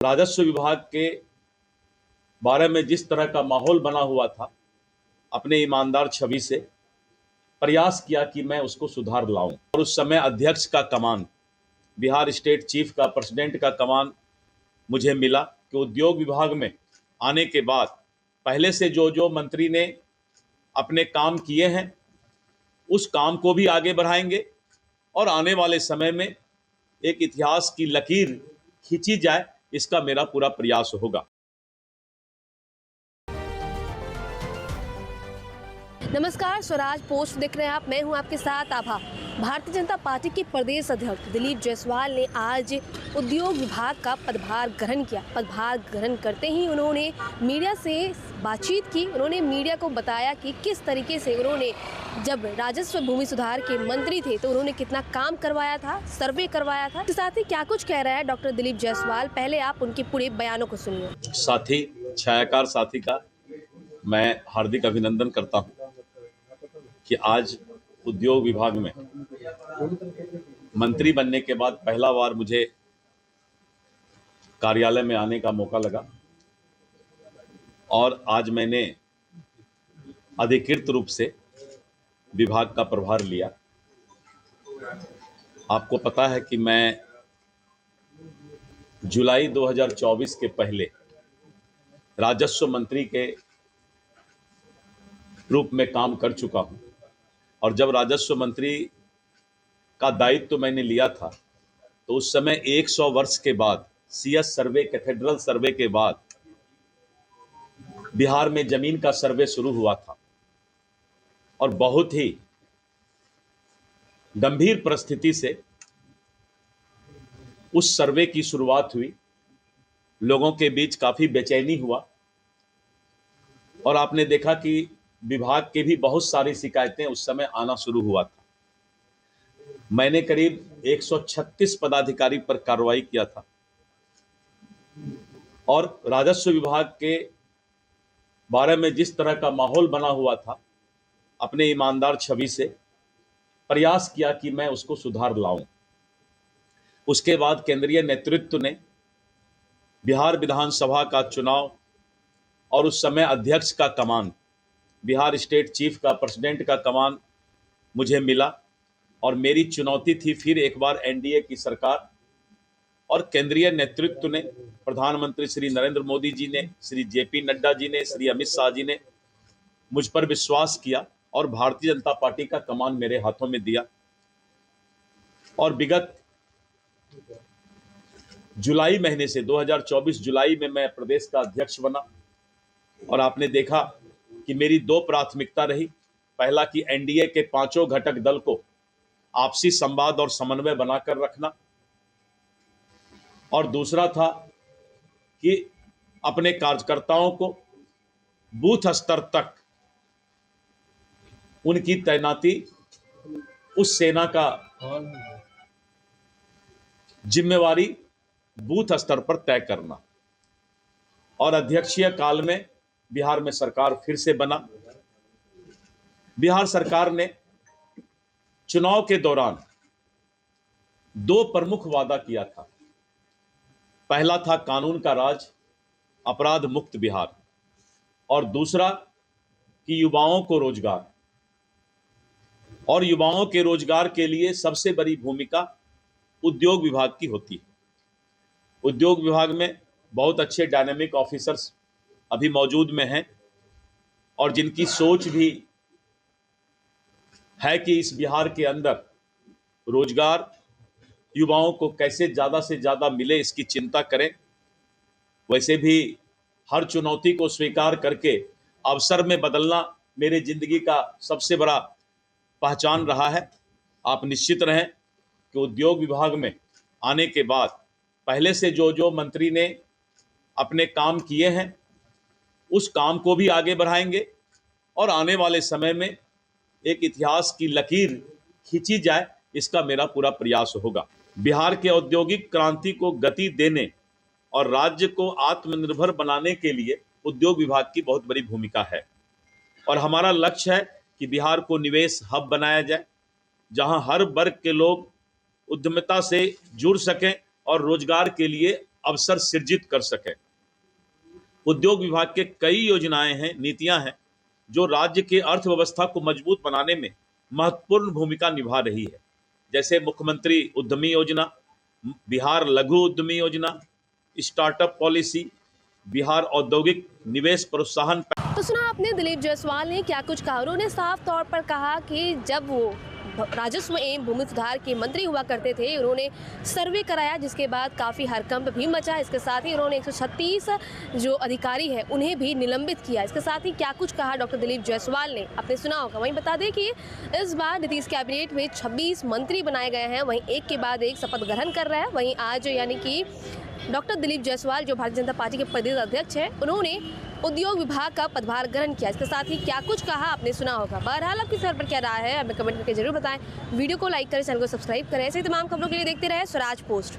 राजस्व विभाग के बारे में जिस तरह का माहौल बना हुआ था, अपने ईमानदार छवि से प्रयास किया कि मैं उसको सुधार लाऊं। और उस समय अध्यक्ष का कमान, बिहार स्टेट चीफ का, प्रेसिडेंट का कमान मुझे मिला कि उद्योग विभाग में आने के बाद पहले से जो जो मंत्री ने अपने काम किए हैं उस काम को भी आगे बढ़ाएंगे और आने वाले समय में एक इतिहास की लकीर खींची जाए, इसका मेरा पूरा प्रयास होगा। नमस्कार, स्वराज पोस्ट देख रहे हैं आप। मैं हूं आपके साथ आभा। भारतीय जनता पार्टी के प्रदेश अध्यक्ष दिलीप जायसवाल ने आज उद्योग विभाग का पदभार ग्रहण किया। पदभार ग्रहण करते ही उन्होंने मीडिया से बातचीत की। उन्होंने मीडिया को बताया कि किस तरीके से उन्होंने जब राजस्व भूमि सुधार के मंत्री थे तो उन्होंने कितना काम करवाया था, सर्वे करवाया था। इसके साथ ही क्या कुछ कह रहा है डॉक्टर दिलीप जायसवाल, पहले आप उनके पूरे बयानों को सुनिए। साथी, छायाकार साथी का मैं हार्दिक अभिनंदन करता हूं कि आज उद्योग विभाग में मंत्री बनने के बाद पहला बार मुझे कार्यालय में आने का मौका लगा और आज मैंने अधिकृत रूप से विभाग का प्रभार लिया। आपको पता है कि मैं जुलाई 2024 के पहले राजस्व मंत्री के रूप में काम कर चुका हूं और जब राजस्व मंत्री का दायित्व तो मैंने लिया था तो उस समय 100 वर्ष के बाद सीएस सर्वे, कैथेड्रल सर्वे के बाद बिहार में जमीन का सर्वे शुरू हुआ था और बहुत ही गंभीर परिस्थिति से उस सर्वे की शुरुआत हुई। लोगों के बीच काफी बेचैनी हुआ और आपने देखा कि विभाग के भी बहुत सारी शिकायतें उस समय आना शुरू हुआ था। मैंने करीब 136 पदाधिकारी पर कार्रवाई किया था और राजस्व विभाग के बारे में जिस तरह का माहौल बना हुआ था, अपने ईमानदार छवि से प्रयास किया कि मैं उसको सुधार लाऊं। उसके बाद केंद्रीय नेतृत्व ने बिहार विधानसभा का चुनाव और उस समय अध्यक्ष का कमान, बिहार स्टेट चीफ का, प्रेसिडेंट का कमान मुझे मिला और मेरी चुनौती थी फिर एक बार एनडीए की सरकार और केंद्रीय नेतृत्व ने, प्रधानमंत्री श्री नरेंद्र मोदी जी ने, श्री जेपी नड्डा जी ने, श्री अमित शाह जी ने मुझ पर विश्वास किया और भारतीय जनता पार्टी का कमान मेरे हाथों में दिया। और विगत जुलाई महीने से 2024 जुलाई में मैं प्रदेश का अध्यक्ष बना और आपने देखा कि मेरी दो प्राथमिकता रही। पहला कि एनडीए के पांचों घटक दल को आपसी संवाद और समन्वय बनाकर रखना और दूसरा था कि अपने कार्यकर्ताओं को बूथ स्तर तक उनकी तैनाती उस सेना का जिम्मेवारी बूथ स्तर पर तय करना। और अध्यक्षीय काल में बिहार में सरकार फिर से बना। बिहार सरकार ने चुनाव के दौरान दो प्रमुख वादा किया था। पहला था कानून का राज, अपराध मुक्त बिहार और दूसरा कि युवाओं को रोजगार। और युवाओं के रोजगार के लिए सबसे बड़ी भूमिका उद्योग विभाग की होती है। उद्योग विभाग में बहुत अच्छे डायनेमिक ऑफिसर्स अभी मौजूद में हैं और जिनकी सोच भी है कि इस बिहार के अंदर रोजगार युवाओं को कैसे ज़्यादा से ज़्यादा मिले, इसकी चिंता करें। वैसे भी हर चुनौती को स्वीकार करके अवसर में बदलना मेरे जिंदगी का सबसे बड़ा पहचान रहा है। आप निश्चित रहें कि उद्योग विभाग में आने के बाद पहले से जो जो मंत्री ने अपने काम किए हैं उस काम को भी आगे बढ़ाएंगे और आने वाले समय में एक इतिहास की लकीर खींची जाए, इसका मेरा पूरा प्रयास होगा। बिहार के औद्योगिक क्रांति को गति देने और राज्य को आत्मनिर्भर बनाने के लिए उद्योग विभाग की बहुत बड़ी भूमिका है और हमारा लक्ष्य है कि बिहार को निवेश हब बनाया जाए, जहां हर वर्ग के लोग उद्यमिता से जुड़ सकें और रोजगार के लिए अवसर सृजित कर सकें। उद्योग विभाग के कई योजनाएं हैं, नीतियां हैं जो राज्य की अर्थव्यवस्था को मजबूत बनाने में महत्वपूर्ण भूमिका निभा रही है, जैसे मुख्यमंत्री उद्यमी योजना, बिहार लघु उद्यमी योजना, स्टार्टअप पॉलिसी, बिहार औद्योगिक निवेश प्रोत्साहन। तो सुना आपने दिलीप जायसवाल ने क्या कुछ कहा। उन्होंने साफ तौर पर कहा कि जब वो राजस्व एवं भूमि सुधार के मंत्री हुआ करते थे, उन्होंने सर्वे कराया जिसके बाद काफ़ी हड़कंप भी मचा। इसके साथ ही उन्होंने 136 जो अधिकारी हैं उन्हें भी निलंबित किया। इसके साथ ही क्या कुछ कहा डॉक्टर दिलीप जायसवाल ने, आपने सुना होगा। वहीं बता दें कि इस बार नीतीश कैबिनेट में 26 मंत्री बनाए गए हैं, वहीं एक के बाद एक शपथ ग्रहण कर रहे हैं। वहीं आज यानी कि डॉक्टर दिलीप जायसवाल जो भारतीय जनता पार्टी के प्रदेश अध्यक्ष हैं, उन्होंने उद्योग विभाग का पदभार ग्रहण किया। इसके साथ ही क्या कुछ कहा आपने सुना होगा। बहरहाल आपकी सर पर क्या राय है हमें कमेंट करके जरूर बताएं। वीडियो को लाइक करें, चैनल को सब्सक्राइब करें। ऐसे तमाम खबरों के लिए देखते रहे स्वराज पोस्ट।